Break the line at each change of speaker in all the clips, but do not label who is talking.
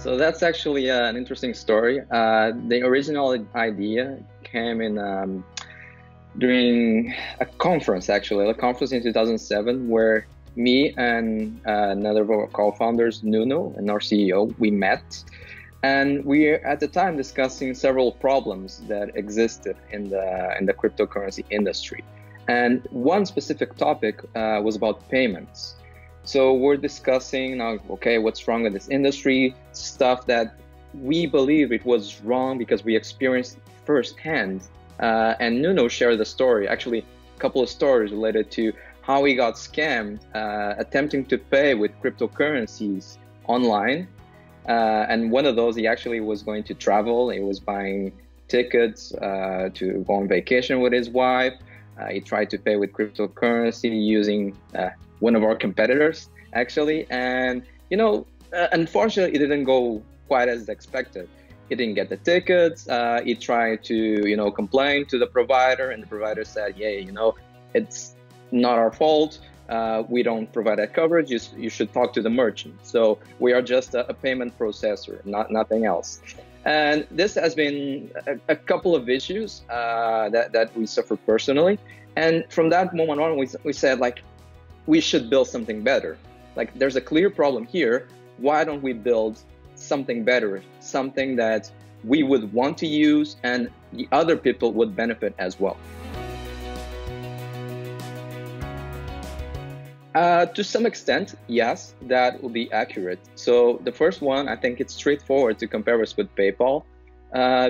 So that's actually an interesting story. The original idea came in during a conference in 2007, where me and another of our co-founders, Nuno, and our CEO, we met. And we were at the time discussing several problems that existed in the cryptocurrency industry. And one specific topic was about payments. So we're discussing now, okay, what's wrong with this industry, stuff that we believe it was wrong because we experienced firsthand. And Nuno shared the story, actually a couple of stories related to how he got scammed attempting to pay with cryptocurrencies online. And one of those, he actually was going to travel. He was buying tickets to go on vacation with his wife. He tried to pay with cryptocurrency using one of our competitors, actually. And, unfortunately, it didn't go quite as expected. He didn't get the tickets. He tried to, complain to the provider, and the provider said, yeah, it's not our fault. We don't provide that coverage. You should talk to the merchant. So we are just a payment processor, nothing else. And this has been a couple of issues that we suffered personally. And from that moment on, we said, like, we should build something better. Like, there's a clear problem here. Why don't we build something better, something that we would want to use and the other people would benefit as well? To some extent, yes, that will be accurate. So the first one, I think it's straightforward to compare us with PayPal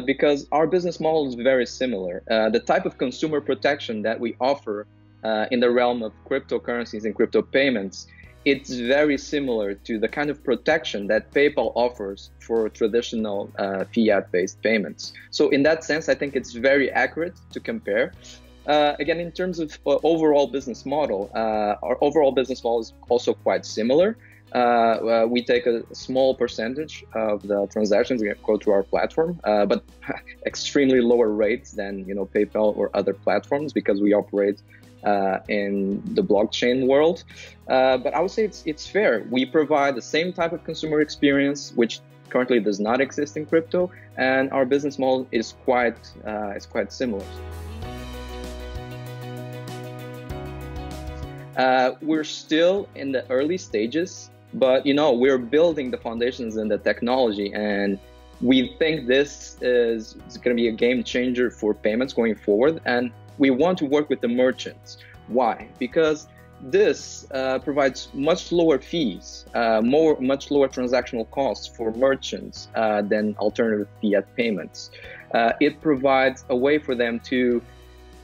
because our business model is very similar. The type of consumer protection that we offer in the realm of cryptocurrencies and crypto payments, it's very similar to the kind of protection that PayPal offers for traditional fiat-based payments. So in that sense, I think it's very accurate to compare. Again, in terms of overall business model, our overall business model is also quite similar. We take a small percentage of the transactions that go to our platform, but extremely lower rates than PayPal or other platforms because we operate in the blockchain world. But I would say it's fair. We provide the same type of consumer experience, which currently does not exist in crypto, and our business model is quite similar. We're still in the early stages, but we're building the foundations and the technology, and we think this is going to be a game changer for payments going forward. And we want to work with the merchants. Why? Because this provides much lower fees, much lower transactional costs for merchants than alternative fiat payments. It provides a way for them to,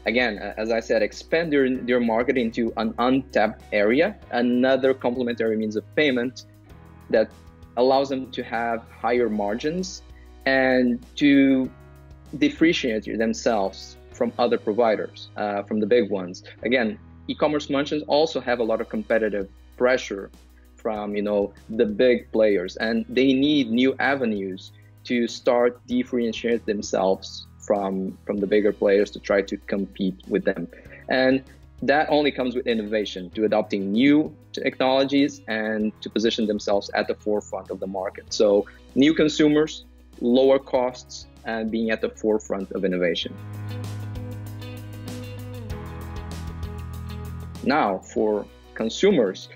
again, as I said, expand their market into an untapped area, another complementary means of payment that allows them to have higher margins and to differentiate themselves from other providers, from the big ones. Again, e-commerce merchants also have a lot of competitive pressure from the big players, and they need new avenues to start differentiate themselves from the bigger players to try to compete with them. And that only comes with innovation, to adopting new technologies and to position themselves at the forefront of the market. So new consumers, lower costs, and being at the forefront of innovation. Now, for consumers,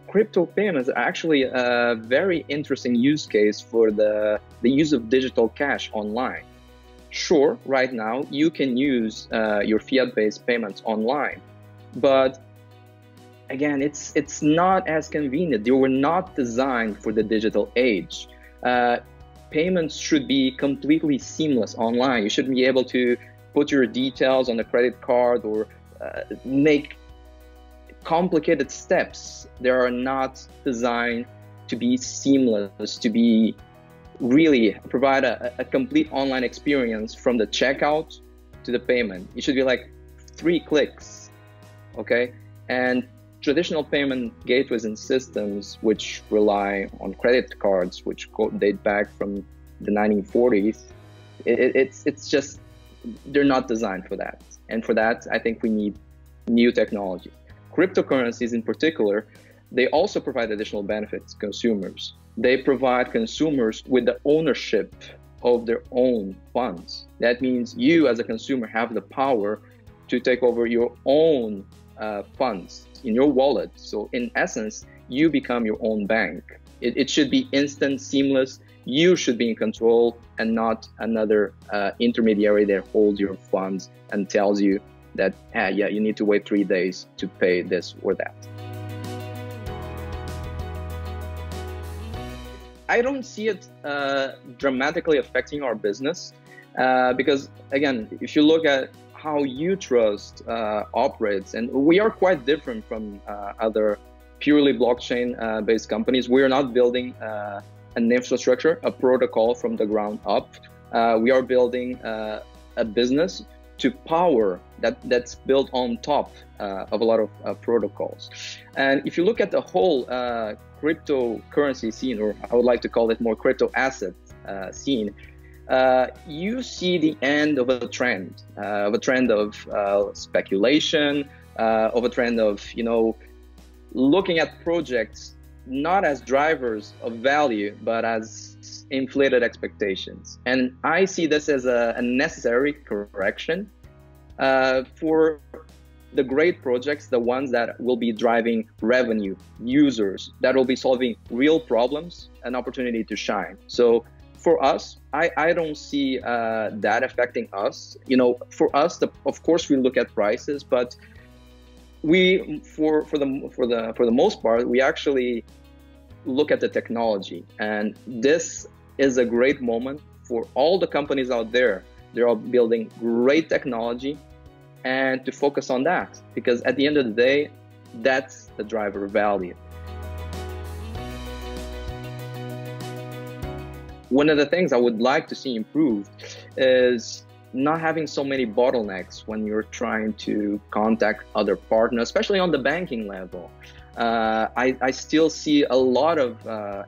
crypto payments are actually a very interesting use case for the use of digital cash online. Sure, right now you can use your fiat-based payments online, but again, it's not as convenient. They were not designed for the digital age. Payments should be completely seamless online. You should be able to put your details on a credit card or make complicated steps. They are not designed to be seamless, to be really provide a complete online experience from the checkout to the payment. It should be like 3 clicks, okay? And traditional payment gateways and systems which rely on credit cards, which date back from the 1940s, it's just, they're not designed for that. And for that, I think we need new technology. Cryptocurrencies in particular, they also provide additional benefits to consumers. They provide consumers with the ownership of their own funds. That means you as a consumer have the power to take over your own funds in your wallet. So in essence, you become your own bank. It should be instant, seamless. You should be in control and not another intermediary that holds your funds and tells you that, yeah, you need to wait 3 days to pay this or that. I don't see it dramatically affecting our business because, again, if you look at how Utrust operates, and we are quite different from other purely blockchain-based companies. We are not building an infrastructure, a protocol from the ground up. We are building a business to power that's built on top of a lot of protocols. And if you look at the whole cryptocurrency scene, or I would like to call it more crypto asset scene, you see the end of a trend of speculation, of a trend of, looking at projects not as drivers of value, but as inflated expectations. And I see this as a necessary correction for the great projects, the ones that will be driving revenue, users, that will be solving real problems, an opportunity to shine. So for us, I don't see that affecting us. For us, of course, we look at prices, but we, for the most part, we actually look at the technology, and this is a great moment for all the companies out there. They're all building great technology, and to focus on that, because at the end of the day, that's the driver of value. One of the things I would like to see improved is not having so many bottlenecks when you're trying to contact other partners, especially on the banking level. I still see a lot of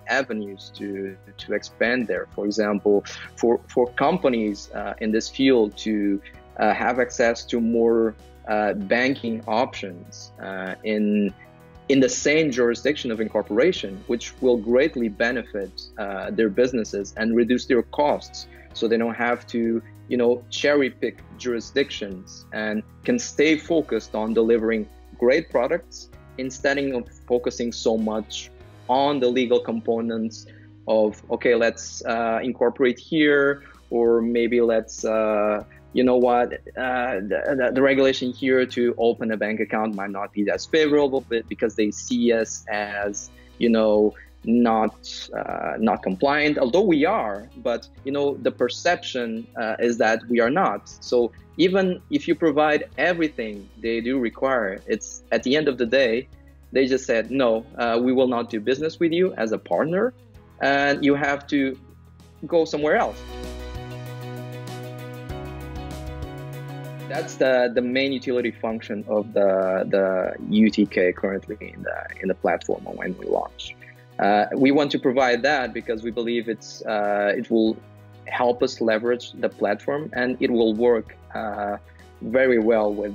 avenues to expand there. For example, for companies in this field to have access to more banking options in the same jurisdiction of incorporation, which will greatly benefit their businesses and reduce their costs, so they don't have to cherry pick jurisdictions and can stay focused on delivering great products instead of focusing so much on the legal components of, okay, let's incorporate here, or maybe let's, the regulation here to open a bank account might not be as favorable, but because they see us as, not compliant, although we are, but the perception is that we are not. So even if you provide everything they do require, it's at the end of the day, they just said, no, we will not do business with you as a partner, and you have to go somewhere else. That's the main utility function of the UTK currently in the platform when we launch. We want to provide that because we believe it will help us leverage the platform, and it will work very well with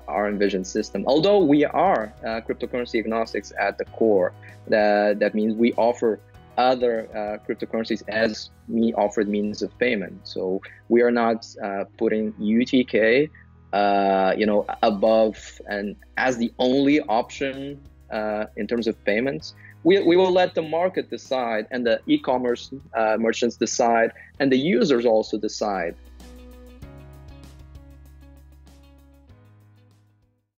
our envisioned system. Although we are cryptocurrency agnostics at the core, that means we offer other cryptocurrencies as offered means of payment. So we are not putting UTK, above and as the only option in terms of payments. We will let the market decide, and the e-commerce merchants decide, and the users also decide